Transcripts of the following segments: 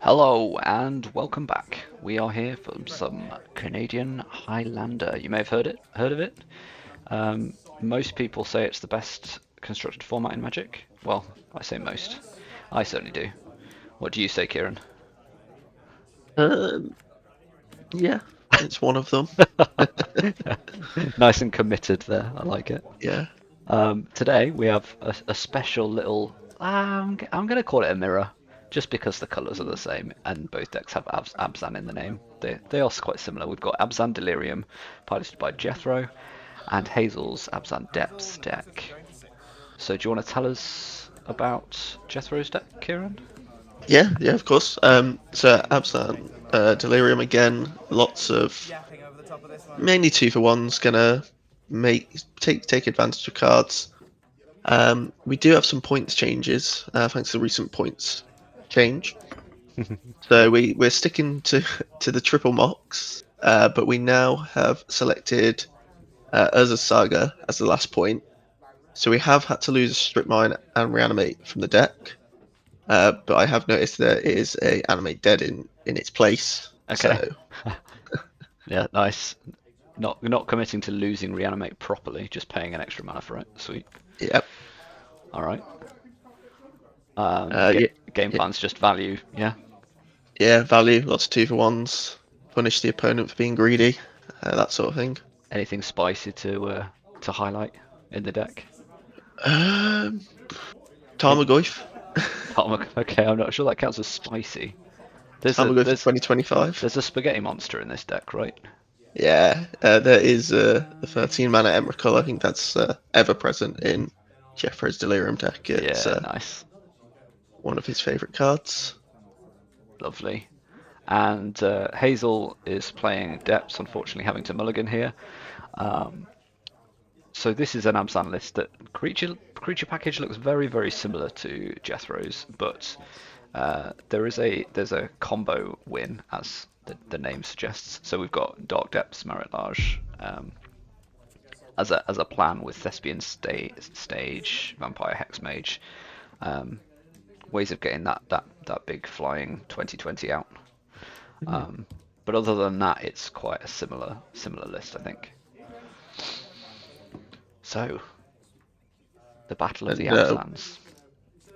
Hello and welcome back. We are here for some Canadian Highlander. You may have heard of it. Most people say it's the best constructed format in Magic. Well, I say most. I certainly do. What do you say, Kieran? Um, yeah, it's one of them. Nice and committed there. I like it. Yeah. Today we have a special little. I'm going to call it a mirror, just because the colours are the same and both decks have Abzan in the name. They are quite similar. We've got Abzan Delirium, piloted by Jethro, and Hazel's Abzan Depths deck. So do you want to tell us about Jethro's deck, Kieran? Yeah, of course. So Abzan Delirium again, lots of mainly two for ones, gonna take advantage of cards. We do have some points changes, thanks to the recent points change. So we're sticking to to the triple mocks, but we now have selected Urza's Saga as the last point. So we have had to lose a Strip Mine and Reanimate from the deck. But I have noticed there is a animate dead in its place. Okay. So Yeah, nice. Not committing to losing reanimate properly, just paying an extra mana for it. Sweet. yeah, All right. yeah, Game yeah, plan's just value. Yeah. yeah. Value, lots of two for ones. Punish the opponent for being greedy, that sort of thing. Anything spicy to highlight in the deck? Um, Hint. Tarmogoyf. Okay, I'm not sure that counts as spicy. There's a Tarmogoyf for there's 2025. there's a spaghetti monster in this deck, right? Yeah, there is the 13 mana Emrakul. I think that's ever present in Jethro's Delirium deck. It's Yeah, nice, one of his favourite cards. lovely. And Hazel is playing Depths, unfortunately having to mulligan here. Um, so this is an Abzan list that creature package looks very similar to Jethro's, but there's a combo win as the name suggests. So we've got Dark Depths, Maritage, as a plan with Thespian Stage, Vampire Hexmage, um, ways of getting that big flying 2020 out. Mhm. Um, but other than that, it's quite a similar list, I think. So the Battle of the And Abzans.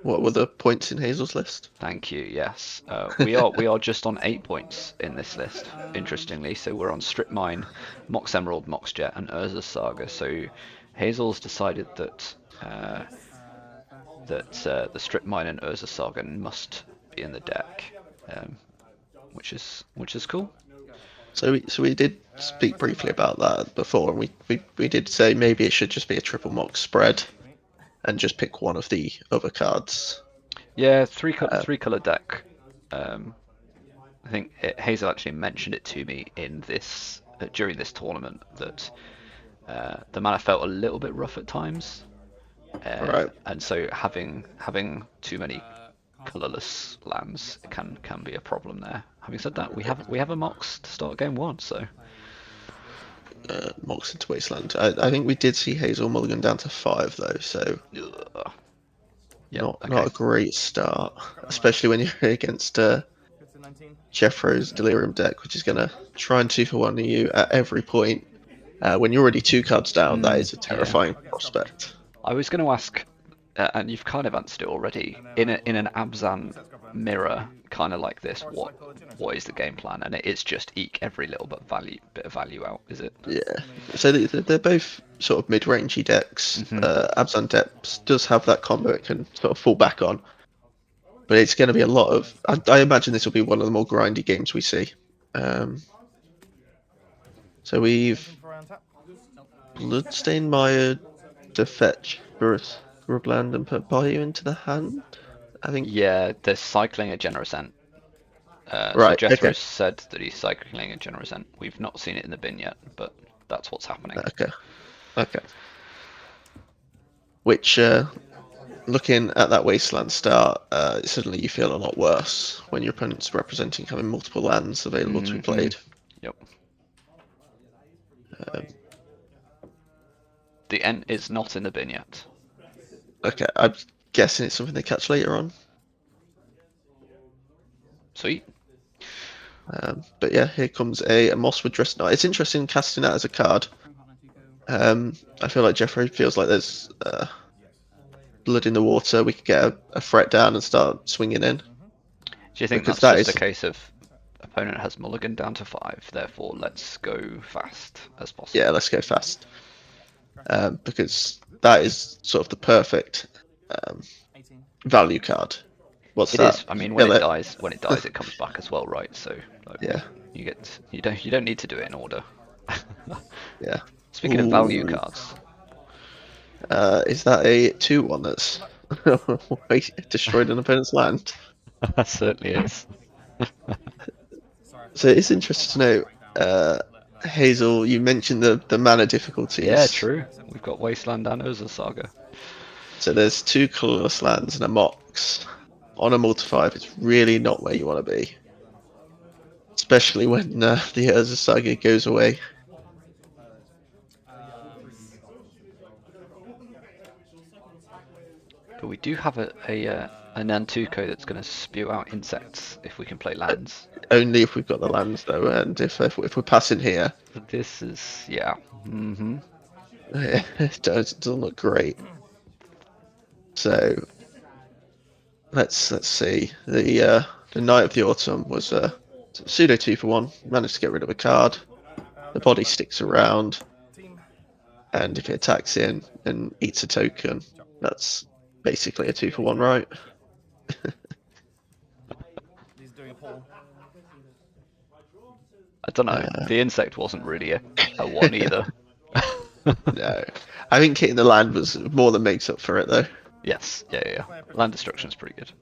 what were the points in Hazel's list? Thank you. Yes, we are just on 8 points in this list. Interestingly, so we're on Strip Mine, Mox Emerald, Mox Jet, and Urza's Saga. So Hazel's decided that the Strip Mine and Urza Saga must be in the deck, um, which is cool. So we did speak briefly about that before, and we did say maybe it should just be a triple mock spread and just pick one of the other cards. Yeah, Uh, three color deck. Um, I think Hazel actually mentioned it to me in this during this tournament that the mana felt a little bit rough at times, right. and so having too many colorless lands can be a problem there. Having said that, we have a Mox to start game one, so Mox into Wasteland. I think we did see Hazel mulligan down to 5 though, so ugh. Yeah, not okay. a great start, especially when you're against Jeffro's Delirium deck, which is gonna try and 2 for 1 you at every point. When you're already 2 cards down, that is a Yeah. terrifying prospect. I was going to ask, and you've kind of answered it already. In an Abzan mirror, kind of like this, what is the game plan? And it's just eke every little bit of value out, is it? Yeah. So they're both sort of mid-rangey decks. Hmm. Abzan Depths does have that combo it can sort of fall back on, but it's going to be a lot of. I imagine this will be one of the more grindy games we see. Um, so we've Bloodstained Mire to fetch Grubland and put Bayou into the hand. I think. Yeah, they're cycling a Generous Ent. So Right. Jethro Okay. said that he's cycling a Generous Ent. We've not seen it in the bin yet, but that's what's happening. Okay. Okay. Which looking at that wasteland start, suddenly you feel a lot worse when your opponent's representing having multiple lands available to be Hmm. played. Yep. Um, The Ent is not in the bin yet. okay, I'm guessing it's something they catch later on. Sweet. But yeah, here comes a Mosswood Dreadnought. It's interesting casting that as a card. I feel like Jethro feels like there's blood in the water. We could get a threat down and start swinging in, Do you think because that's that just a is, case of opponent has mulligan down to 5, therefore let's go fast as yeah, possible? let's go fast. Because that is sort of the perfect um, value card. What's It that? is. I mean, Kill it. when it dies, it comes back as well, right? So like, Yeah, you don't need to do it in order. yeah. Speaking of value Ooh, cards, is that a 2-1 that's destroyed an opponent's land? that certainly is. So it's interesting to know, Hazel, you mentioned the mana Yeah, difficulties. true. We've got Wasteland and Urza Saga. So there's 2 colourless lands and a Mox. On a multi-5, it's really not where you want to be. Especially when the Urza Saga goes away. But we do have a Nantuko that's going to spew out insects if we can play lands. Only if we've got the lands, though, and if we're passing here, This is, yeah. Mm-hmm. it doesn't look great. So let's see. The Knight of the Autumn was a pseudo 2-for-1. Managed to get rid of a card. The body sticks around, and if it attacks in and eats a token, that's basically a 2-for-1, right? I don't know. Uh, The insect wasn't really a one either. no, I think hitting the land was more than makes up for it, though. Yes, yeah. Land destruction is pretty good.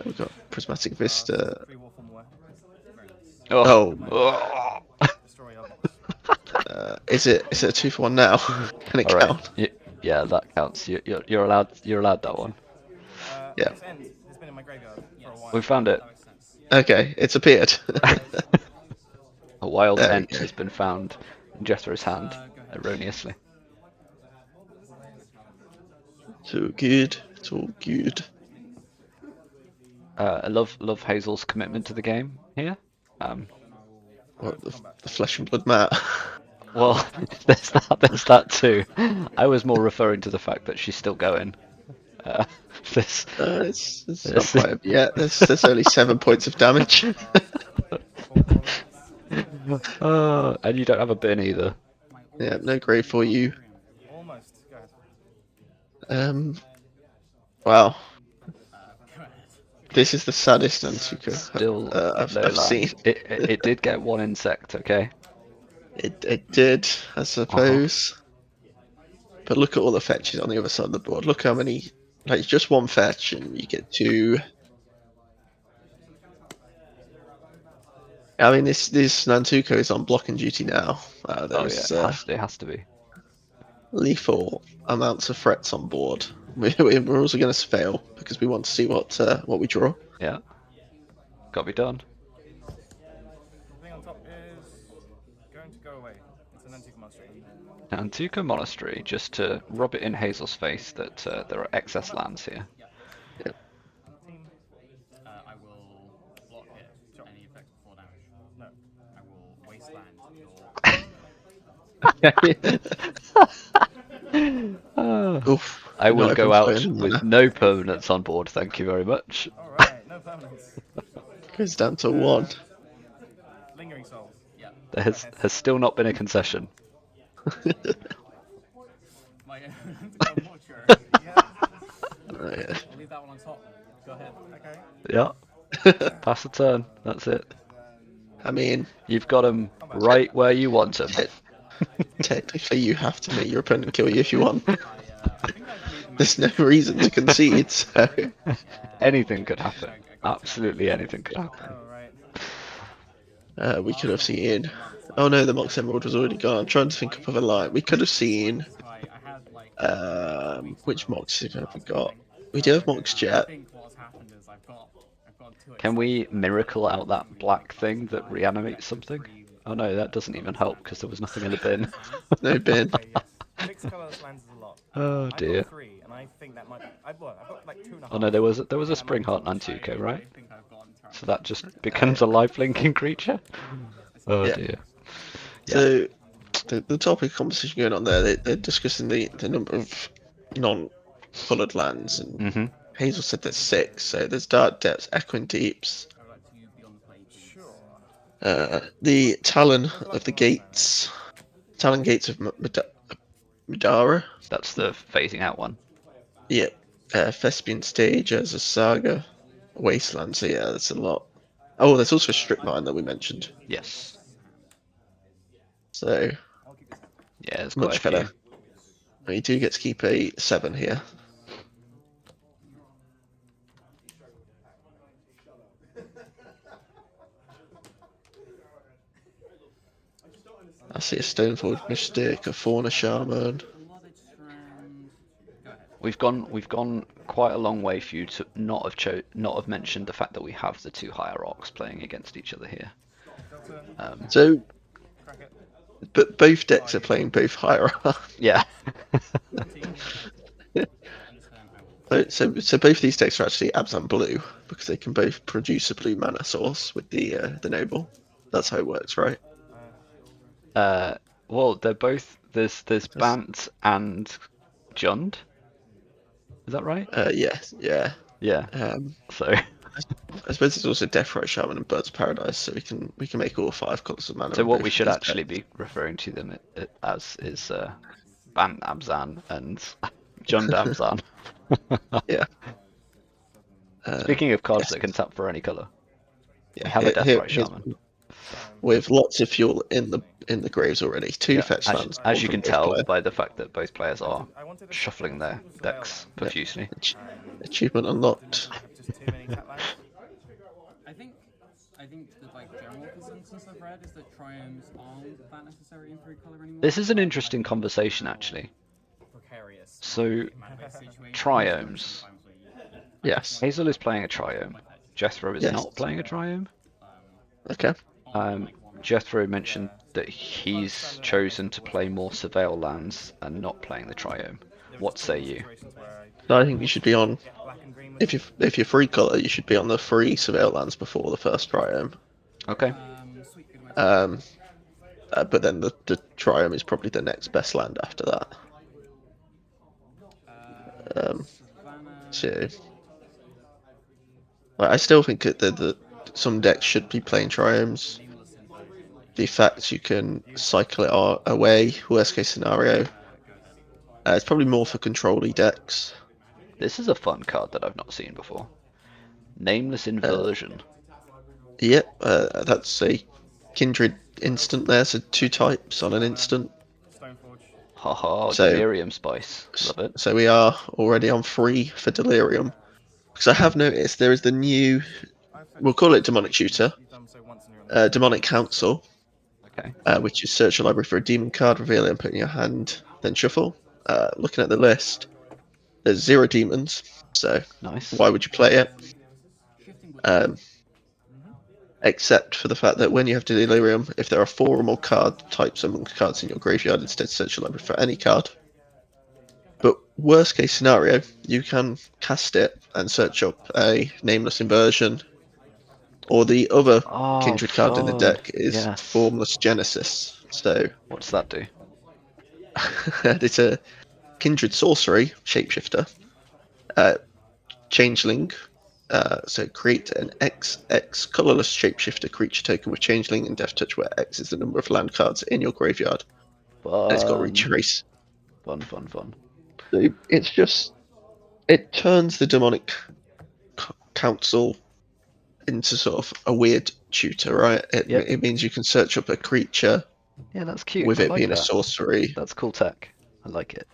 We've got Prismatic Vista. Oh, Oh, oh. is it a 2-for-1 now? Can it All right. count? Yeah, that counts. You're allowed that one. Yeah. We found it. Okay, it's appeared. A wild There we ent go. has been found in Jethro's hand erroneously. It's all good. It's all good. I love Hazel's commitment to the game here. Um, What, the flesh and blood mat? well, there's that too. I was more referring to the fact that she's still going. Uh, this, It's not this. quite yet. There's only 7 points of damage. And you don't have a bin either. Yeah, no grave for you. Um, wow. This is the saddest Antuka Still no I've seen. land. It did get one insect, okay? It did, I Uh-huh. suppose. But look at all the fetches on the other side of the board. Look how many. Like, it's just one fetch, and you get 2. I mean, this Nantuko is on blocking duty now. Oh yeah, There's it has to be. lethal amounts of threats on board. We're also going to fail because we want to see what we draw. Yeah, got to be done. Antuka Monastery, just to rub it in Hazel's face that there are excess lands here. Yeah. Oof. I will Not go everyone's got out any with mana. no permanents on board, thank you very much. Goes down to 1. There has still not been a concession. Oh, yeah. Yeah, pass the turn. That's it. I mean, You've got them right where you want them. technically, you have to make your opponent kill you if you want. There's no reason to concede, so Anything could happen. Absolutely anything could happen. we could have seen. Oh no, the Mox Emerald was already gone. I'm trying to think of a line. We could have seen. Which Mox have we got? We do have Mox Jet. Can we miracle out that black thing that reanimates something? Oh no, that doesn't even help because there was nothing in the bin. No bin. Oh dear. Oh no, there was a Spring Heart Nantuko, right? So that just becomes a life-linking creature? Oh Yeah. dear. Yeah. So the topic of conversation going on there, they're discussing the number of non-coloured lands, and hmm Hazel said there's 6. So there's Dark Depths, Echoing Deeps, the Talon of the Gates, Talon Gates of Madara. That's the phasing out one. Yeah. Thespian Stage as a Saga, Wasteland. So yeah, that's a lot. Oh, there's also Strip Mine that we mentioned. Yes. So Yeah, there's quite a much better. few. You do get to keep a 7 here. I see a Stoneforge Mystic, a Fauna Shaman. We've gone quite a long way for you to not have mentioned the fact that we have the 2 hierarchs playing against each other here. So, but both decks are playing both Hierarch. Yeah. So both these decks are actually Abzan Blue because they can both produce a blue mana source with the Noble. That's how it works, right? Well, they're both there's That's- Bant and Jund. Is that right? yes, yeah. Yeah. Um, So I suppose there's also Death Shaman and Birds of Paradise, so we can make all 5 colours of mana so in what we both of should these actually decks. be referring to them as is Bant Abzan and Jund Abzan. Yeah. Uh, Speaking of cards yes. that can tap for any color, Yeah. we have a Deathrite Here's Shaman. with lots of fuel in the graves already. 2 Yeah, fetch lands, as one you from can both tell players. by the fact that both players are shuffling their decks Yeah. profusely. Achievement unlocked. I think the general consensus I've read is that triomes aren't that necessary in 3 color anymore. This is an interesting conversation, actually. So, triomes. Yes. Hazel is playing a triome. Jethro is Yes. not playing a triome. Okay. Jethro mentioned that he's chosen to play more Surveil lands and not playing the triome. What say you? So I think you should be on if you're free color, you should be on the free surveil lands before the first triome. Okay. Um, but then the triome is probably the next best land after that. So I still think that some decks should be playing triomes. The fact you can cycle it away, worst case scenario. It's probably more for control-y decks. This is a fun card that I've not seen before. Nameless Inversion. Yep, that's a kindred instant there, so 2 types on an instant. Haha, So, Delirium Spice. Love it. so we are already on 3 for Delirium. Because I have noticed there is the new, we'll call it Demonic Tutor, Demonic Council, Okay. which is search your library for a demon card, reveal it and put it in your hand, then shuffle. Looking at the list, there's 0 demons, so Nice. why would you play it? Except for the fact that when you have Delirium, if there are 4 or more card types among cards in your graveyard, instead search your library for any card. But worst case scenario, you can cast it and search up a Nameless Inversion, or the other Oh, kindred card in the fun. deck is Yes. Formless Genesis. So What's that do? it's a kindred sorcery shapeshifter, changeling. So create an XX colorless shapeshifter creature token with changeling and death touch, where X is the number of land cards in your graveyard, and it's got Fun. retrace. Fun, fun, fun. So it's just it turns the demonic council into sort of a weird tutor, right? Yep. It means you can search up a creature Yeah, that's cute. with I it like being a that. sorcery That's cool tech. I like it.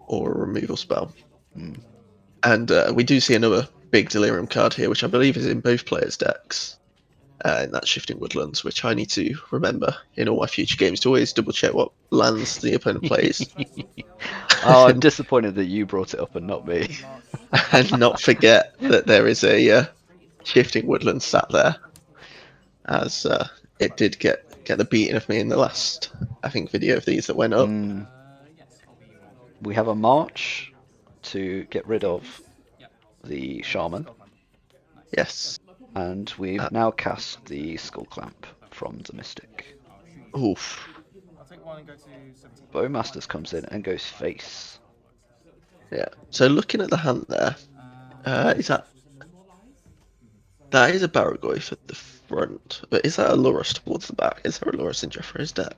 or a removal spell. Mm. And we do see another big Delirium card here, which I believe is in both players' decks. And that's Shifting Woodlands, which I need to remember in all my future games to always double check what lands the opponent plays Oh, I'm and, disappointed that you brought it up and not me. and not forget that there is a Shifting Woodlands sat there, as it did get the beating of me in the last, I think, video of these that went up. Mm. We have a march to get rid of the shaman. Yes. And we've now cast the Skull Clamp from the Mystic. Oof. I'll take one and go to 17. Bowmasters comes in and goes face. Yeah. So looking at the hand there, is that is a Barragoyf at the front, but is that a Lurrus towards the back? Is there a Lurrus in Jethro's deck?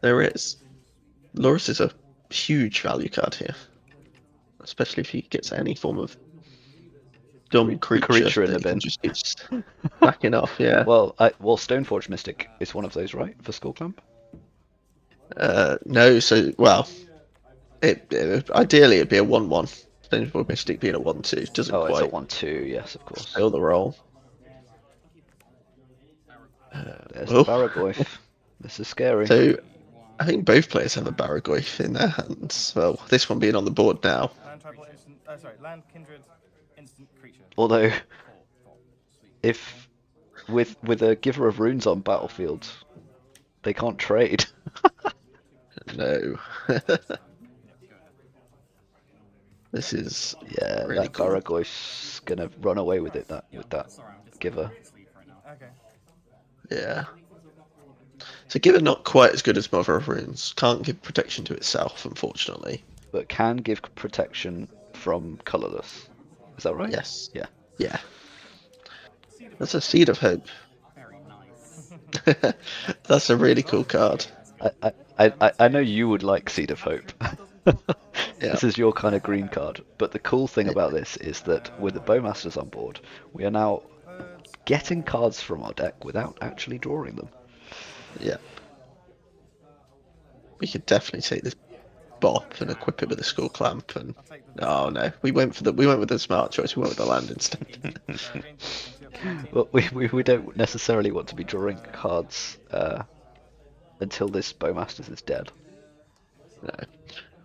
There is. Lurrus is a huge value card here, especially if he gets any form of dumb creature Creature in that the he can bin. just keep backing off. Yeah. Well, Stoneforge Mystic is one of those, right, for Skull Clamp? No. So well, ideally it'd be a 1/1. Stoneforge Mystic being a 1/2 doesn't Oh, it's a quite 1/2, yes, of course. fill the role. There's the Oh, Barragoyf. This is scary. so I think both players have a Barragoyf in their hands. Well, this one being on the board now. Land tribal instant. Land kindred instant creature. Although, 4. Sweet. if with a Giver of Runes on battlefield, they can't trade. No. This is Yeah, really that cool. Barragoyf's gonna run away with it. With that Sorry, I'm just Giver. asleep right now. Okay. Yeah. So Giver not quite as good as Mother of Runes. Can't give protection to itself, unfortunately. But can give protection from colorless. Is that right? Yes. Yeah. Yeah. That's a Seed of Hope. Very nice. That's a really cool card. I know you would like Seed of Hope. Yeah. This is your kind of green card. But the cool thing about this is that with the Bowmasters on board, we are now getting cards from our deck without actually drawing them. Yeah. We could definitely take this bop and equip it with a Skull Clamp and oh no. We went with the smart choice, we went with the land instead. But we don't necessarily want to be drawing cards until this Bowmasters is dead. No.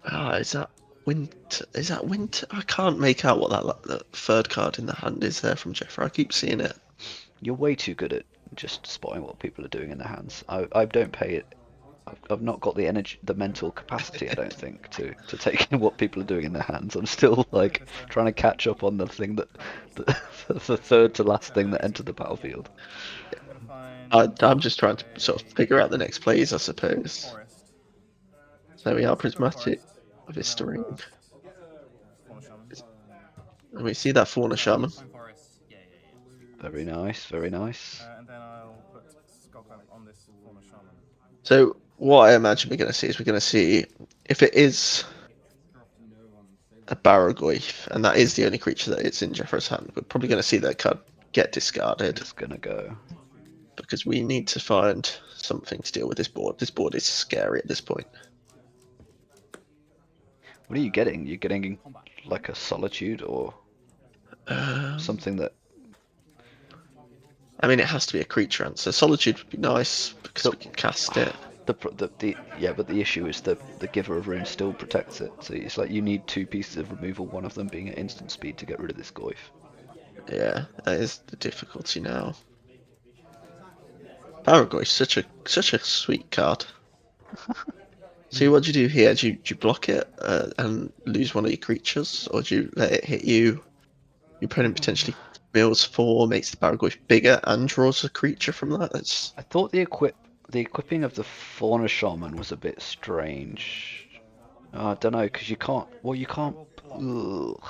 Ah, is that winter? Is that winter? I can't make out what that third card in the hand is there from Jethro. I keep seeing it. You're way too good at just spotting what people are doing in their hands. I don't pay it. I've not got the energy, the mental capacity, I don't think, to take in what people are doing in their hands. I'm still like trying to catch up on the thing the third to last thing that entered the battlefield. I'm just trying to sort of figure out the next plays, I suppose. There we are, Prismatic Vista Ring. And we see that Fauna Shaman. Very nice, very nice. And then I'll put Skull Clamp on this Fauna Shaman. So what I imagine we're going to see is we're going to see if it is a Barragoyf, and that is the only creature that it's in Jeffro's hand, we're probably going to see that card get discarded. It's gonna go. Because we need to find something to deal with this board. This board is scary at this point. What are you getting? You're getting like a Solitude or something that... I mean, it has to be a creature answer. Solitude would be nice because we can cast it. Yeah, but the issue is the Giver of Runes still protects it. So it's like you need two pieces of removal, one of them being at instant speed to get rid of this Goyf. Yeah, that is the difficulty now. Barragoyf, such a sweet card. See, what do you do here? Do you block it and lose one of your creatures, or do you let it hit you? Your opponent potentially mills 4, makes the Barragoyf bigger, and draws a creature from that. That's... I thought the equipping of the Fauna Shaman was a bit strange. I don't know, because you can't. Well, you can't. Ugh.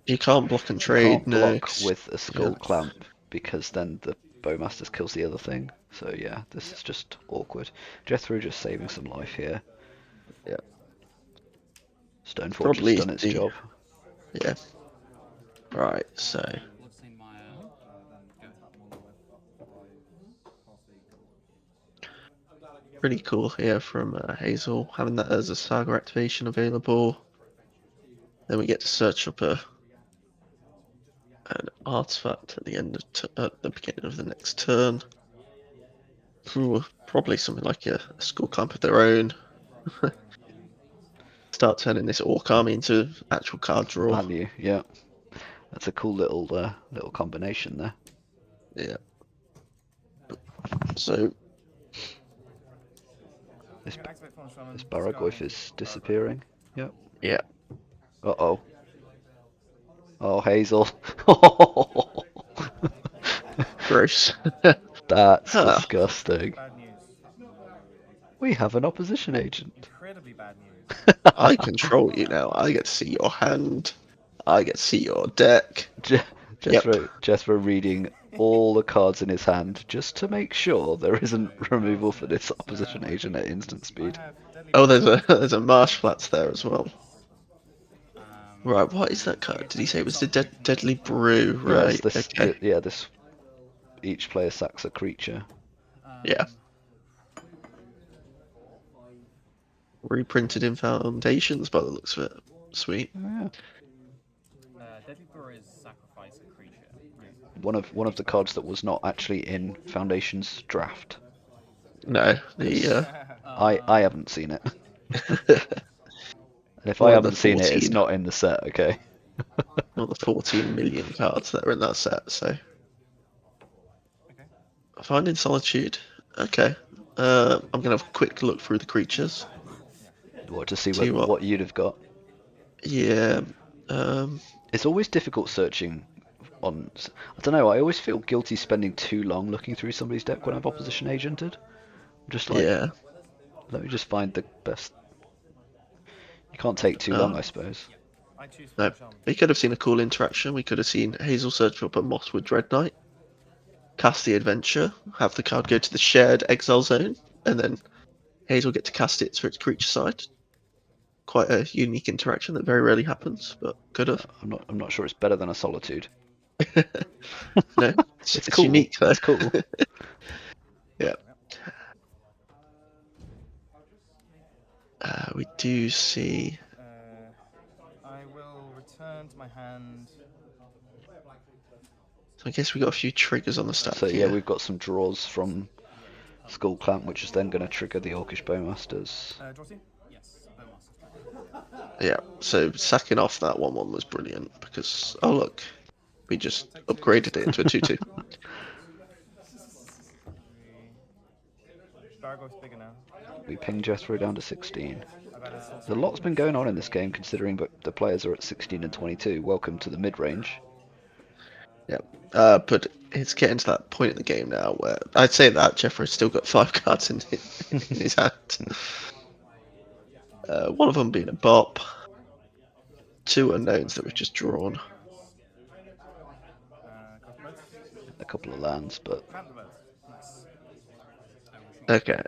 You can't block and You trade. can't No, block with a Skull Clamp because then the Bowmasters kills the other thing. So yeah, this is just awkward. Jethro just saving some life here. Yeah. Stoneforge Probably has done its job. Yeah. Right. So. Pretty cool here from Hazel, having that as a Saga activation available. Then we get to search up an artifact at the at the beginning of the next turn. Ooh, probably something like a Skull Clamp of their own. Start turning this Orc army into actual card draw. Value, yeah. That's a cool little combination there. Yeah. So this Barragoyf is disappearing. Yep. yeah. Uh-oh. Oh, Hazel. Gross. That's Huh. disgusting. Bad news. We have an opposition agent. Incredibly bad news. I control you now. I get to see your hand. I get to see your deck. Je- Yep. Jethro reading all the cards in his hand just to make sure there isn't removal for this opposition agent at instant I speed. have deadly Oh, Proof. there's a marsh flats there as well. Um, Right, what is that card? Did he say it was the Deadly Brew? Yes, Right, okay. this each player sacks a creature. Yeah. um, Reprinted in Foundations by the looks of it. Sweet. Oh, yeah. Deadly Brewer is sacrifice a creature. Right? One of the cards that was not actually in Foundation's draft. No, Because the I haven't seen it. And if I one of the haven't seen it, it's 14, not in the set, okay? one of the 14 million cards that are in that set. So, Okay. Finding Solitude. Okay. I'm gonna have a quick look through the creatures. What to see See what? what you'd have got. Yeah. It's always difficult searching on. I don't know. I always feel guilty spending too long looking through somebody's deck when I've opposition agented. I'm just like, Yeah. let me just find the best. You can't take too long, Uh, I suppose. I choose no. Form Shaman. We could have seen a cool interaction. We could have seen Hazel search up a Mosswood Dread Knight, cast the adventure, have the card go to the shared exile zone, and then Hazel get to cast it to its creature side. Quite a unique interaction that very rarely happens, but could have. I'm not sure it's better than a solitude. No, It's it's cool. unique though. It's cool. Yeah. We do see. I will return to my hand. So I guess we got a few triggers on the stack So yeah, here. we've got some draws from Skull Clamp, which is then going to trigger the Orcish Bowmasters. Draw two. Yes, Bowmasters. Yeah. So sacking off that 1/1 was brilliant because oh look, we just upgraded it into a 2/2. Bargo's bigger now. We ping Jethro down to 16. I've added There's a sorcery. lot's been going on in this game, considering that the players are at 16 and 22. Welcome to the mid-range. Yeah. But it's getting to that point in the game now where I'd say that Jeffrey's still got 5 cards in his hand. One of them being a bop, 2 unknowns that we've just drawn. Cosmos. A couple of lands, but Plant the birds. Nice. Okay.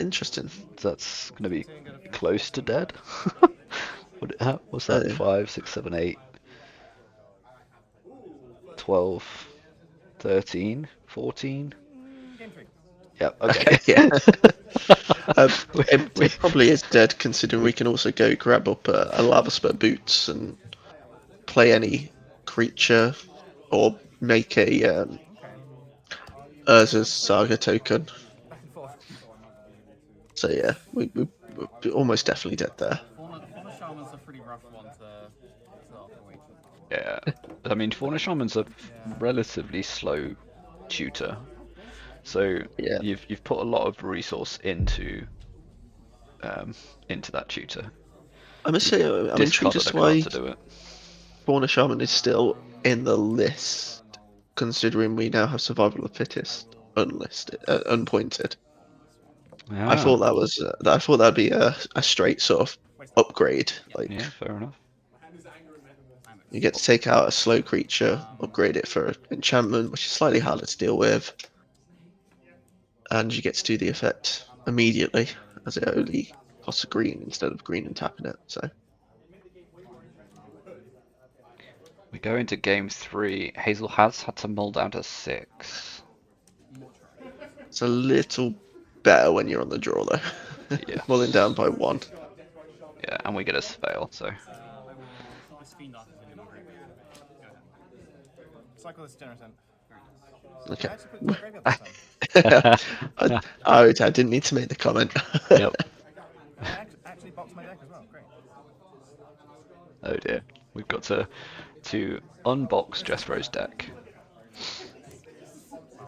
Interesting. that's going to be Two and get a close to dead. What's that? Oh. 5, 6, 7, 8, 12, 13, 14. Game three. Yeah, okay. Yeah. We- It probably is dead considering we can also go grab up a Lava Spur Boots and play any creature or make a Okay. Urza's Saga token. Back and forth. So yeah, we're almost definitely dead there. Fauna Shaman's a pretty rough one to avoid. Yeah, I mean, Fauna Shaman's a relatively slow tutor, so Yeah. you've put a lot of resource into that tutor. I must say, I'm intrigued Discarded as a to card why to do it. Fauna Shaman is still in the list, considering we now have Survival of the Fittest unlisted, unpointed. I Ah, thought that was I thought that'd be a straight sort of upgrade. Like yeah, fair enough. you get to take out a slow creature, upgrade it for enchantment, which is slightly harder to deal with, and you get to do the effect immediately, as it only costs a green instead of green and tapping it. So We go into game 3. Hazel has had to mull down to 6. it's a little better when you're on the draw though. Yes. Mulling down by 1. Yeah, and we get a fail, so. I will. This Fiend Artist is in the group. Go ahead. Cycle this generous end. Okay. I actually put my graveyard this time. I didn't need to make the comment. Yep. I actually boxed my deck as well. Great. Oh dear. We've got to unbox Jethro's deck.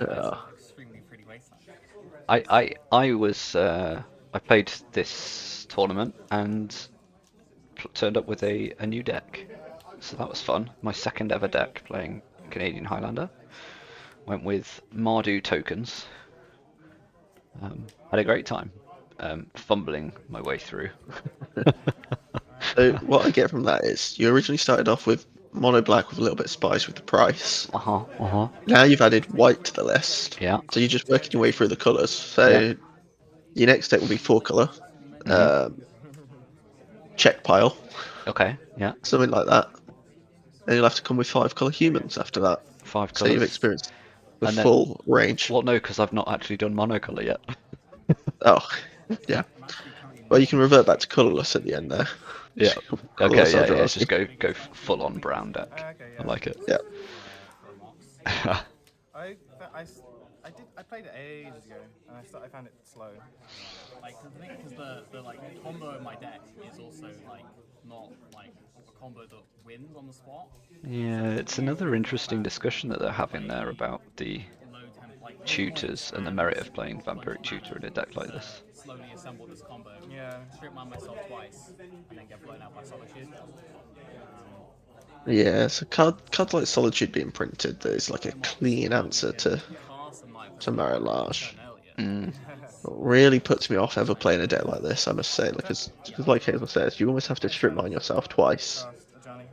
Extremely pretty wasteland. I played this tournament and turned up with a new deck. so that was fun. My second ever deck playing Canadian Highlander. Went with Mardu tokens. Had a great time, fumbling my way through. So what I get from that is you originally started off with mono black with a little bit of spice with the price. Uh-huh. Now you've added white to the list. Yeah. So you're just working your way through the colours. So Yeah. your next deck will be 4 colour. Check pile, Okay. Yeah. something like that. And you'll have to come with 5 colour humans after that. 5 So you've colours. experienced the And then, full range. well, no, because I've not actually done monocolor yet. Oh, yeah. Well, you can revert back to colourless at the end there. Yeah. Colourless Okay. Yeah. Eldrazi. Just go full on brown deck. Okay, I yeah. like it. Yeah. I played it ages ago, and I found it slow. Like, because the like combo in my deck is also like not like a combo that wins on the spot. Yeah, it's another interesting discussion that they're having there about the Low temp like tutors and the merit of playing Vampiric Tutor in a deck like this. slowly assemble this combo. Yeah. Strip mine myself twice and then get blown out by Solitude. Yeah, so cards like Solitude being printed, there's like a clean answer to Marillage. What really puts me off ever playing a deck like this, I must say, because like Hazel says, you almost have to strip mine yourself twice, Cast Johnny.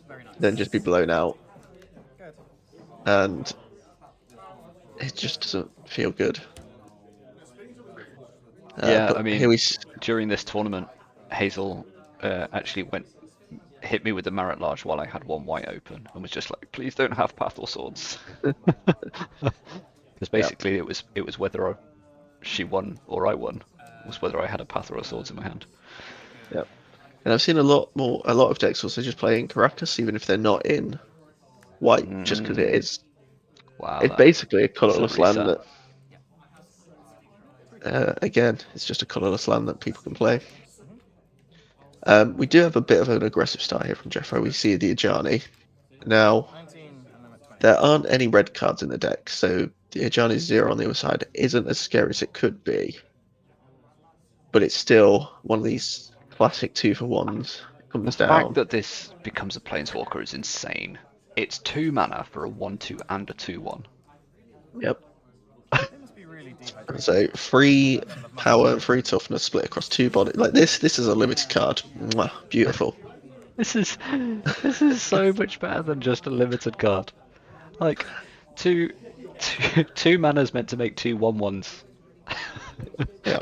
Very nice. then just be blown out, Good. and it just doesn't feel good. Yeah, but I mean, here we during this tournament, Hazel actually hit me with the Marit Large while I had one white open and was just like, please don't have Path or Swords. Because basically it was whether she won or I won, was whether I had a Path or a Swords in my hand. Yep. And I've seen a lot of decks also just playing Caracas, even if they're not in white, just because it is. Wow, It's basically a colourless land reset. that. Again, it's just a colourless land that people can play. We do have a bit of an aggressive start here from Jethro. We see the Ajani. Now, 19 and I'm at 20. there aren't any red cards in the deck, so the Ajani's 0 on the other side isn't as scary as it could be. But it's still one of these classic 2-for-1s. It comes The down. fact that this becomes a Planeswalker is insane. It's 2 mana for a 1/2 and a 2/1. Yep. It must be really dehydrated. So 3 power and 3 toughness split across 2 bodies. Like this is a limited card. Mwah, beautiful. This is so much better than just a limited card. Like two mana's meant to make 2 1/1s. Yeah.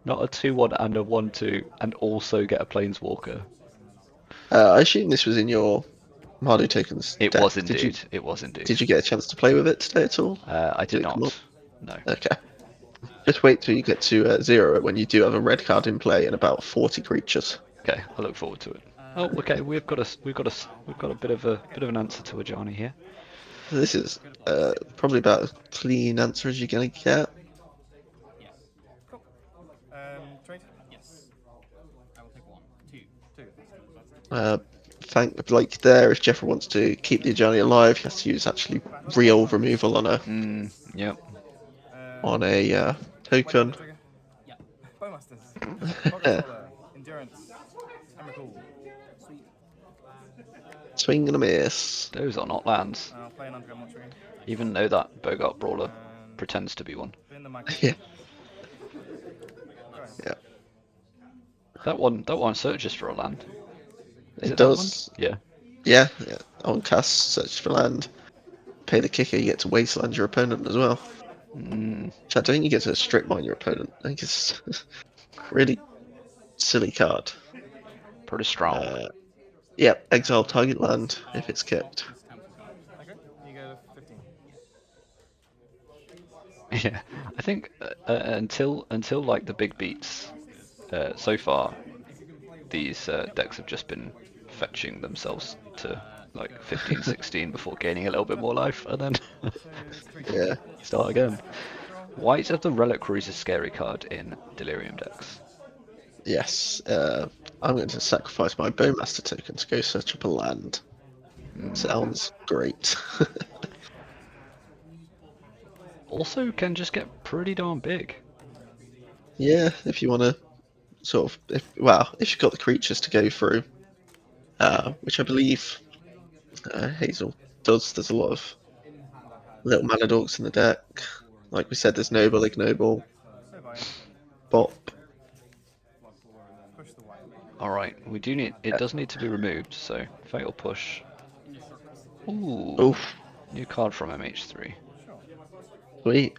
Not a 2/1 and a 1/2 and also get a Planeswalker. I assume this was in your Mardu tokens It deck. was indeed. It was indeed. Did you get a chance to play with it today at all? I did it come not. up? No. Okay. Just wait till you get to 0 when you do have a red card in play and about 40 creatures. Okay, I look forward to it. Oh, okay. We've got a bit of an answer to Ajani here. This is probably about as clean answer as you're gonna get. Cool. Trade? Yes. I will take 1, 2. 2. Like there, if Jeffrey wants to keep the Ajani alive, he has to use actually real removal on a Yep. token. Trigger. Yeah. Bowmasters. Pocket Solar. Endurance. Emrakul. Sweet. Swing and a miss. Those are not lands. I'll play an Underground Mortuary. Even though that Bogart Brawler And pretends to be one. bin the microphone. Yeah. Go ahead. Yeah. That one searches for a land. Is It that does. one? Yeah. Yeah. On cast, search for land. Pay the kicker, you get to wasteland your opponent as well. In fact, I think you get to strip mine your opponent. I think it's really silly card. Pretty strong. Yep, exile target land if it's kept. Okay. You go 15. Yeah. I think until like the big beats, so far, these decks have just been fetching themselves to like 15, 16 before gaining a little bit more life, and then Yeah. start again. White of the Reliquary is a scary card in Delirium decks. Yes. I'm going to sacrifice my Bowmaster token to go search up a land. Sounds great. Also can just get pretty darn big. Yeah, if you want to sort of, if you've got the creatures to go through, which I believe Hazel does. There's a lot of little mana dorks in the deck. Like we said, there's Noble, Ignoble, So buying. Bop. Push the white. All right, we do need. It does need to be removed. So fatal push. Ooh, Oof, new card from MH3. Sure. sweet.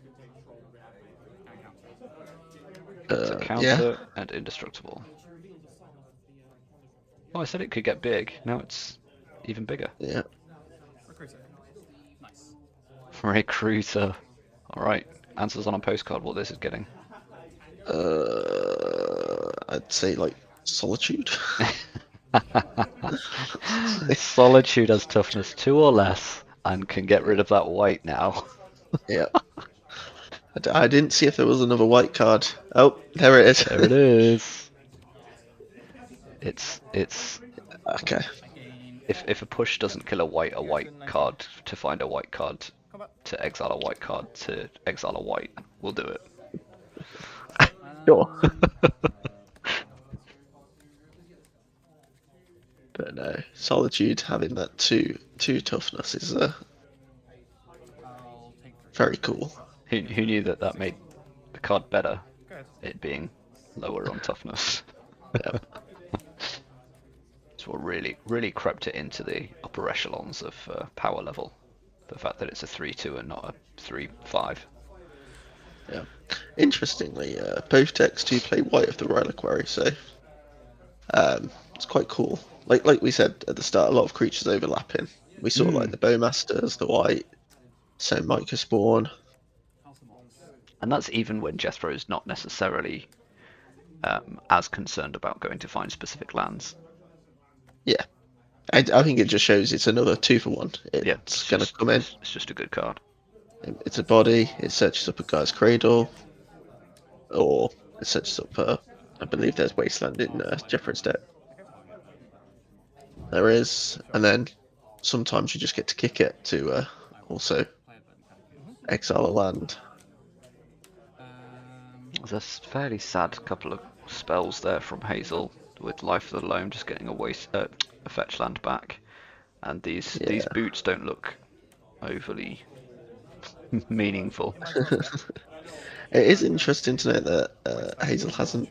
It's a Yeah, counter and indestructible. Oh, I said it could get big. Now it's even bigger. yeah. Recruiter. Nice. Recruiter. All right, answers on a postcard. What this is getting. I'd say like Solitude. Solitude has toughness 2 or less and can get rid of that white now. Yeah. I didn't see if there was another white card. Oh, there it is. There it is. It's Okay. if a push doesn't kill a white card to find a white card Combat. to exile a white card to exile a white, we'll do it. Sure. But no, Solitude having that two toughness is I'll take 3. very cool. Who knew that made the card better? Good. It being lower on toughness. Yeah. It's what really crept it into the upper echelons of power level. The fact that it's a 3/2 and not a 3/5. Yeah. Interestingly, both decks do play White of the Reliquary, so it's quite cool. Like we said at the start, a lot of creatures overlapping. We saw like the Bowmasters, the White, Saint Micah Spawn. And that's even when Jethro is not necessarily as concerned about going to find specific lands. Yeah. I think it just shows it's another 2-for-1. Yeah, It's going to come in. It's just a good card. It's a body. It searches up a guy's cradle, or it searches up. I believe there's Wasteland in Jeffrey's deck. There is, and then sometimes you just get to kick it to also exile a land. There's a fairly sad couple of spells there from Hazel with Life of the Loam just getting a fetch land back, and these boots don't look overly meaningful. It is interesting to note that Hazel hasn't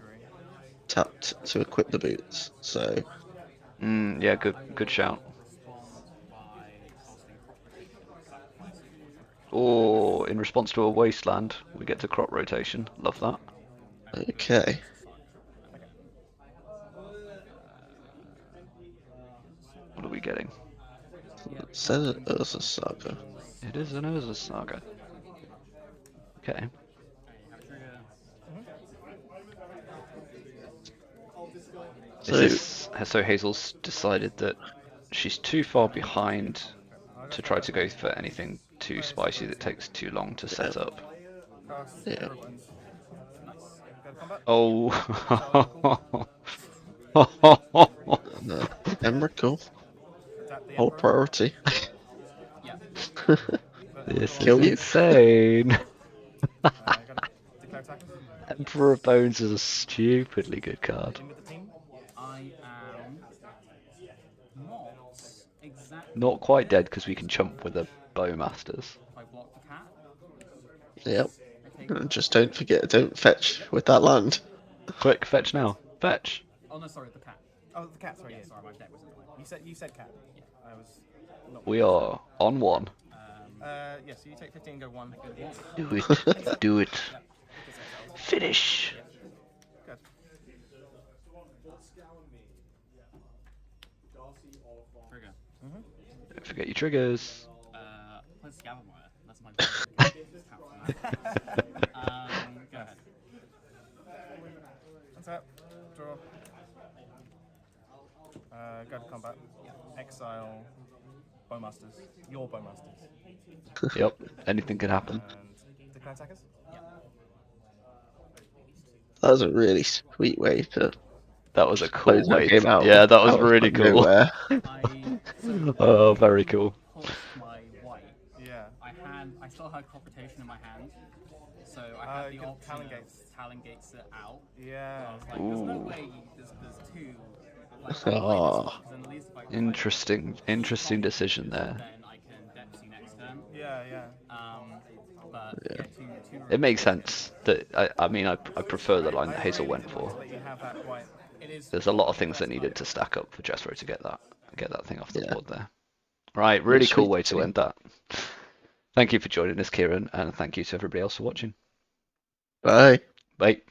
tapped to equip the boots, so Yeah, good shout. Or in response to a wasteland, we get to crop rotation. Love that. okay. What are we getting? Says Urza Saga. It is an Urza Saga. Okay. So Hazel's decided that she's too far behind to try to go for anything too spicy that takes too long to set up. Yeah. Oh. No. Emrakul. Whole priority. This Kill is you. insane. Declare attackers. Emperor of Bones is a stupidly good card. In with the team. I am not exactly. Not quite dead because we can chump with the Bowmasters. If I block the cat, Yep. I take. And just don't forget, don't fetch with that land. Quick, fetch now. Fetch. Oh no, sorry, the cat. Oh, the cat. Sorry. Yeah, Yeah, sorry, my deck was in the way. You said cat. I was. Not We are on one. Yeah. So you take 15, go one. Do it. Do it. Finish. Good. Trigger. Don't forget your triggers. Let's Gavamire. That's my. Go ahead. That's it. Draw. Go to combat. Exile. Bowmasters. Your Bowmasters. Yep. Anything can happen. And declare attackers. That was a really sweet way to That was a cool close that way. game out. Yeah, that was out of really fucking cool. nowhere. Oh, very cool. Pulled my white. Yeah. I still had crop rotation in my hand, so I had the good. option Talon of Gates. Talon Gates it out. Yeah. I was like, there's no Ooh. way there's two like I'll play this Oh. one, 'cause then at least if I Interesting decision there. then I can Depths you next turn. Yeah, yeah. But yeah, two It makes roots. sense that I mean I prefer the line that Hazel went for. Let you have that quite. It is. There's a lot of things that needed to stack up for Jethro to get that thing off the Yeah. board there. Right, Yeah, really sweet cool way to to see. end that. Thank you for joining us, Kieran, and thank you to everybody else for watching. Bye. Bye.